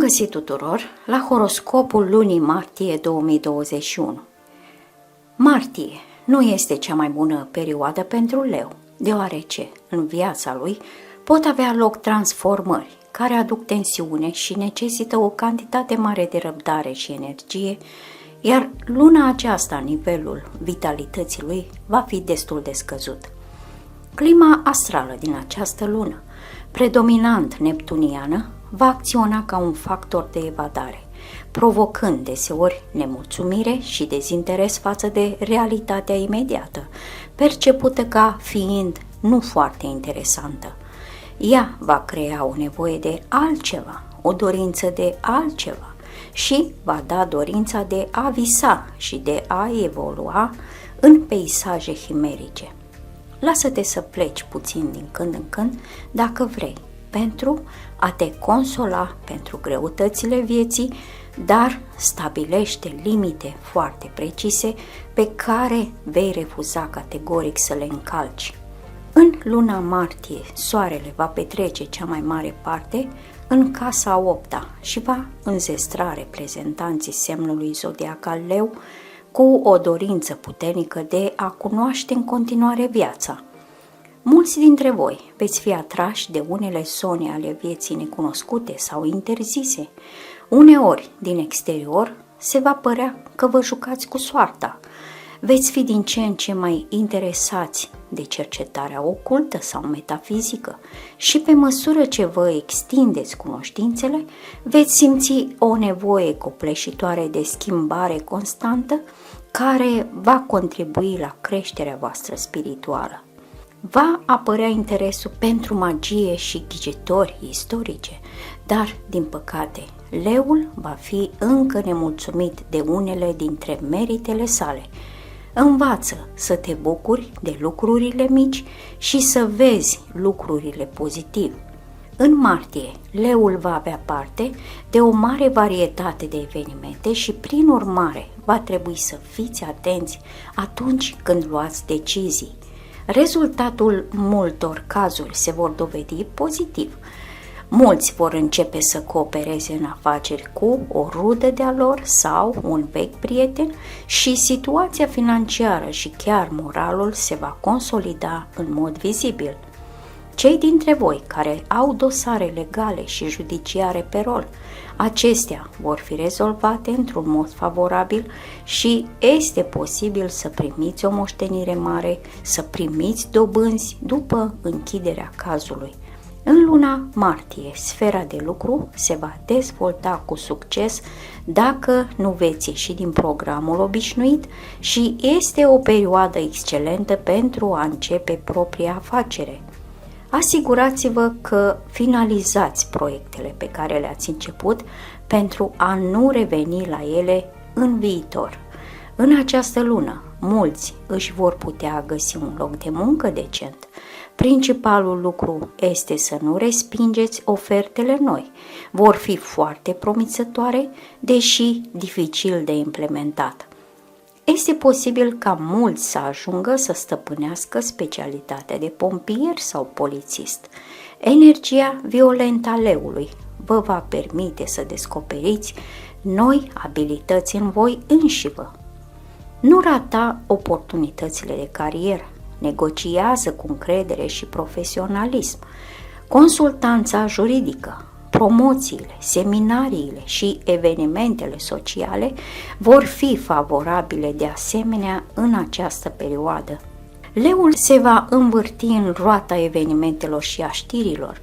găsit tuturor la horoscopul lunii martie 2021. Martie nu este cea mai bună perioadă pentru leu, deoarece în viața lui pot avea loc transformări care aduc tensiune și necesită o cantitate mare de răbdare și energie, iar luna aceasta, nivelul vitalității lui va fi destul de scăzut. Clima astrală din această lună, predominant neptuniană, va acționa ca un factor de evadare, provocând deseori nemulțumire și dezinteres față de realitatea imediată, percepută ca fiind nu foarte interesantă. Ea va crea o nevoie de altceva, o dorință de altceva și va da dorința de a visa și de a evolua în peisaje chimerice. Lasă-te să pleci puțin din când în când, dacă vrei, pentru a te consola pentru greutățile vieții, dar stabilește limite foarte precise pe care vei refuza categoric să le încalci. În luna martie, soarele va petrece cea mai mare parte în casa 8-a și va înzestra reprezentanții semnului zodiacal Leu cu o dorință puternică de a cunoaște în continuare viața. Mulți dintre voi veți fi atrași de unele zone ale vieții necunoscute sau interzise. Uneori, din exterior, se va părea că vă jucați cu soarta. Veți fi din ce în ce mai interesați de cercetarea ocultă sau metafizică și pe măsură ce vă extindeți cunoștințele, veți simți o nevoie copleșitoare de schimbare constantă care va contribui la creșterea voastră spirituală. Va apărea interesul pentru magie și ghicitori istorice, dar, din păcate, leul va fi încă nemulțumit de unele dintre meritele sale. Învață să te bucuri de lucrurile mici și să vezi lucrurile pozitiv. În martie, leul va avea parte de o mare varietate de evenimente și, prin urmare, va trebui să fiți atenți atunci când luați decizii. Rezultatul multor cazuri se vor dovedi pozitiv. Mulți vor începe să coopereze în afaceri cu o rudă de-a lor sau un vechi prieten și situația financiară și chiar moralul se va consolida în mod vizibil. Cei dintre voi care au dosare legale și judiciare pe rol, acestea vor fi rezolvate într-un mod favorabil și este posibil să primiți o moștenire mare, să primiți dobânzi după închiderea cazului. În luna martie, sfera de lucru se va dezvolta cu succes dacă nu veți ieși din programul obișnuit și este o perioadă excelentă pentru a începe propria afacere. Asigurați-vă că finalizați proiectele pe care le-ați început pentru a nu reveni la ele în viitor. În această lună, mulți își vor putea găsi un loc de muncă decent. Principalul lucru este să nu respingeți ofertele noi. Vor fi foarte promițătoare, deși dificil de implementat. Este posibil ca mulți să ajungă să stăpânească specialitatea de pompier sau polițist. Energia violentă a leului vă va permite să descoperiți noi abilități în voi înșivă. Nu rata oportunitățile de carieră, negociază cu încredere și profesionalism. Consultanța juridică, promoțiile, seminariile și evenimentele sociale vor fi favorabile de asemenea în această perioadă. Leul se va învârti în roata evenimentelor și a știrilor.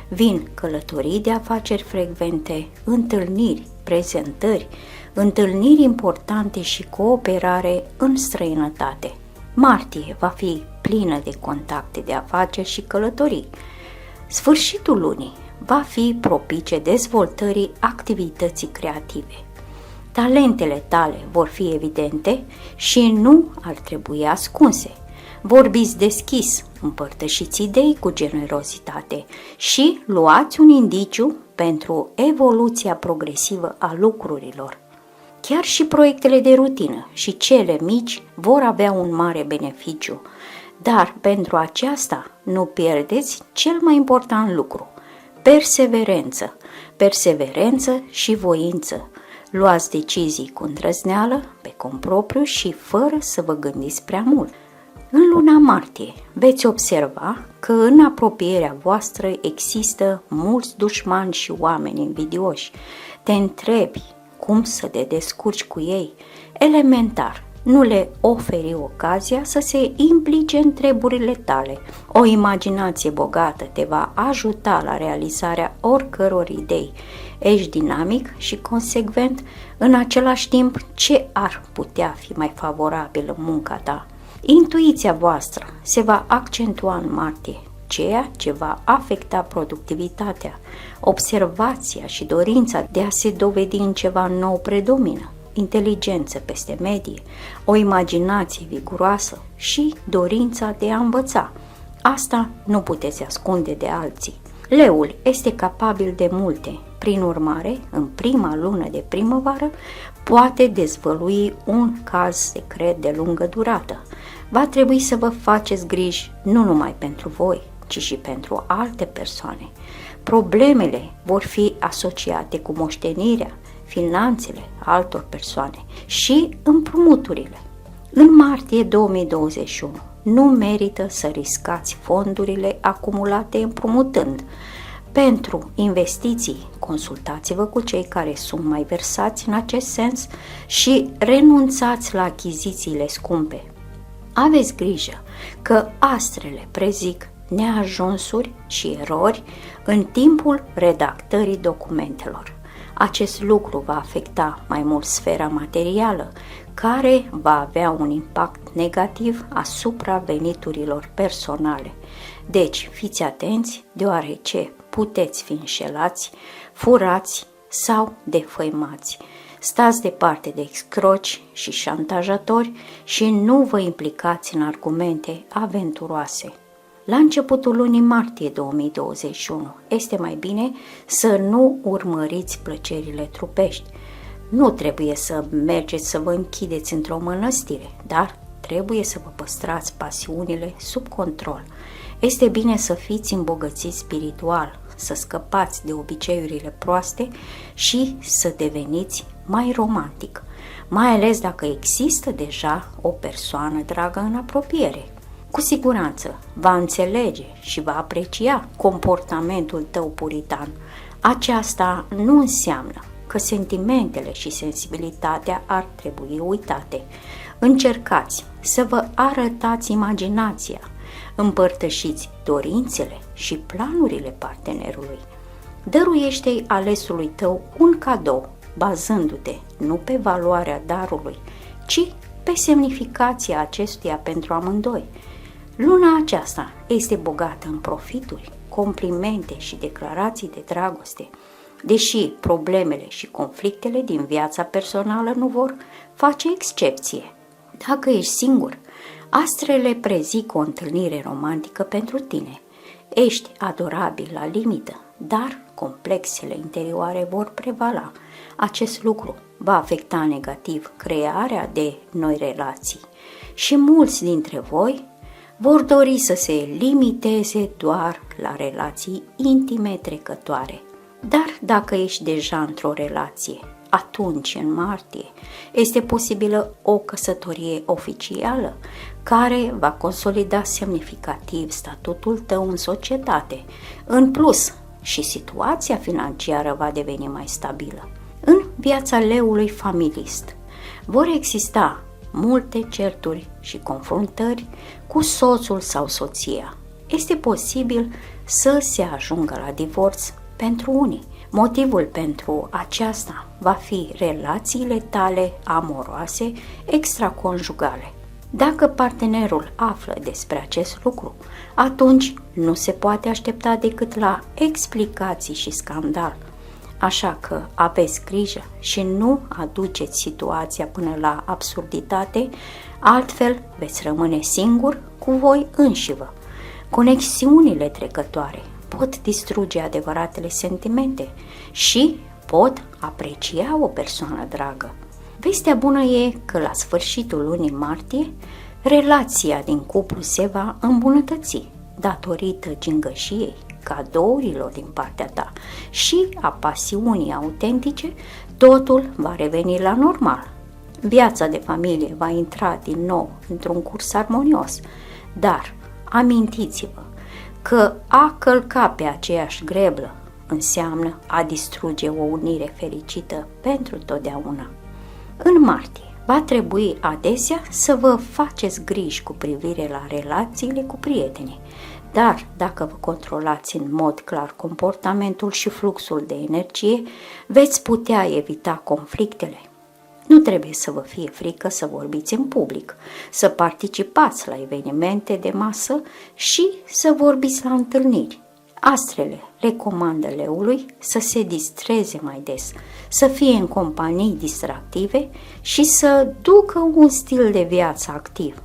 Vin călătorii de afaceri frecvente, întâlniri, prezentări, întâlniri importante și cooperare în străinătate. Martie va fi plină de contacte de afaceri și călătorii. Sfârșitul lunii va fi propice dezvoltării activității creative. Talentele tale vor fi evidente și nu ar trebui ascunse. Vorbiți deschis, împărtășiți idei cu generozitate și luați un indiciu pentru evoluția progresivă a lucrurilor. Chiar și proiectele de rutină și cele mici vor avea un mare beneficiu, dar pentru aceasta nu pierdeți cel mai important lucru, perseverență și voință. Luați decizii cu îndrăzneală, pe cont propriu și fără să vă gândiți prea mult. În luna martie veți observa că în apropierea voastră există mulți dușmani și oameni invidioși. Te întrebi cum să te descurci cu ei. Elementar, nu le oferi ocazia să se implice în treburile tale. O imaginație bogată te va ajuta la realizarea oricăror idei. Ești dinamic și consecvent, în același timp ce ar putea fi mai favorabil în munca ta. Intuiția voastră se va accentua în martie, ceea ce va afecta productivitatea. Observația și dorința de a se dovedi în ceva nou predomină. Inteligență peste medie, o imaginație viguroasă și dorința de a învăța. Asta nu puteți ascunde de alții. Leul este capabil de multe, prin urmare, în prima lună de primăvară, poate dezvălui un caz secret de lungă durată. Va trebui să vă faceți griji nu numai pentru voi, ci și pentru alte persoane. Problemele vor fi asociate cu moștenirea, finanțele altor persoane și împrumuturile. În martie 2021 nu merită să riscați fondurile acumulate împrumutând. Pentru investiții, consultați-vă cu cei care sunt mai versați în acest sens și renunțați la achizițiile scumpe. Aveți grijă că astrele prezic neajunsuri și erori în timpul redactării documentelor. Acest lucru va afecta mai mult sfera materială, care va avea un impact negativ asupra veniturilor personale. Deci, fiți atenți, deoarece puteți fi înșelați, furați sau defăimați. Stați departe de excroci și șantajatori și nu vă implicați în argumente aventuroase. La începutul lunii martie 2021 este mai bine să nu urmăriți plăcerile trupești. Nu trebuie să mergeți să vă închideți într-o mănăstire, dar trebuie să vă păstrați pasiunile sub control. Este bine să fiți îmbogățiți spiritual, să scăpați de obiceiurile proaste și să deveniți mai romantic, mai ales dacă există deja o persoană dragă în apropiere. Cu siguranță va înțelege și va aprecia comportamentul tău puritan. Aceasta nu înseamnă că sentimentele și sensibilitatea ar trebui uitate. Încercați să vă arătați imaginația, împărtășiți dorințele și planurile partenerului. Dăruiește-i alesului tău un cadou, bazându-te nu pe valoarea darului, ci pe semnificația acestuia pentru amândoi. Luna aceasta este bogată în profituri, complimente și declarații de dragoste, deși problemele și conflictele din viața personală nu vor face excepție. Dacă ești singur, astrele prezic o întâlnire romantică pentru tine. Ești adorabil la limită, dar complexele interioare vor prevala. Acest lucru va afecta negativ crearea de noi relații și mulți dintre voi vor dori să se limiteze doar la relații intime trecătoare. Dar dacă ești deja într-o relație, atunci, în martie, este posibilă o căsătorie oficială care va consolida semnificativ statutul tău în societate. În plus, și situația financiară va deveni mai stabilă. În viața leului familist vor exista multe certuri și confruntări cu soțul sau soția. Este posibil să se ajungă la divorț pentru unii. Motivul pentru aceasta va fi relațiile tale amoroase extraconjugale. Dacă partenerul află despre acest lucru, atunci nu se poate aștepta decât la explicații și scandal. Așa că aveți grijă și nu aduceți situația până la absurditate, altfel veți rămâne singur cu voi înșivă. Conexiunile trecătoare pot distruge adevăratele sentimente și pot aprecia o persoană dragă. Vestea bună e că la sfârșitul lunii martie, relația din cuplu se va îmbunătăți datorită gingășiei, cadourilor din partea ta și a pasiunii autentice, totul va reveni la normal. Viața de familie va intra din nou într-un curs armonios, dar amintiți-vă că a călca pe aceeași greblă înseamnă a distruge o unire fericită pentru totdeauna. În martie va trebui adesea să vă faceți griji cu privire la relațiile cu prietenii, dar dacă vă controlați în mod clar comportamentul și fluxul de energie, veți putea evita conflictele. Nu trebuie să vă fie frică să vorbiți în public, să participați la evenimente de masă și să vorbiți la întâlniri. Astrele recomandă leului să se distreze mai des, să fie în companii distractive și să ducă un stil de viață activ.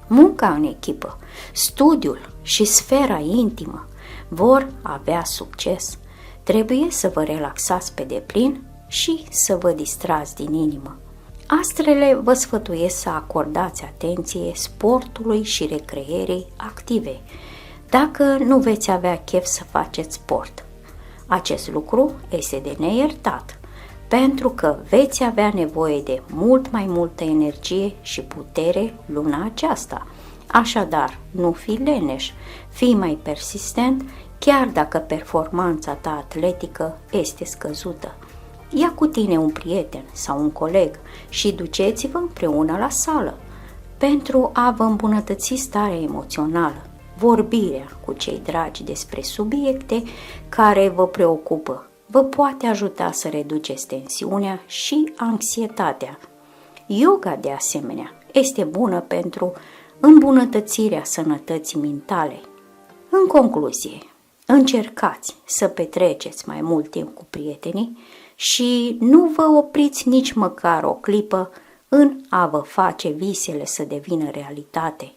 Munca în echipă, studiul și sfera intimă vor avea succes. Trebuie să vă relaxați pe deplin și să vă distrați din inimă. Astrele vă sfătuiesc să acordați atenție sportului și recreerii active, dacă nu veți avea chef să faceți sport. Acest lucru este de neiertat, pentru că veți avea nevoie de mult mai multă energie și putere luna aceasta. Așadar, nu fi leneș, fii mai persistent, chiar dacă performanța ta atletică este scăzută. Ia cu tine un prieten sau un coleg și duceți-vă împreună la sală pentru a vă îmbunătăți starea emoțională. Vorbirea cu cei dragi despre subiecte care vă preocupă vă poate ajuta să reduceți tensiunea și anxietatea. Yoga, de asemenea, este bună pentru îmbunătățirea sănătății mentale. În concluzie, încercați să petreceți mai mult timp cu prietenii și nu vă opriți nici măcar o clipă în a vă face visele să devină realitate.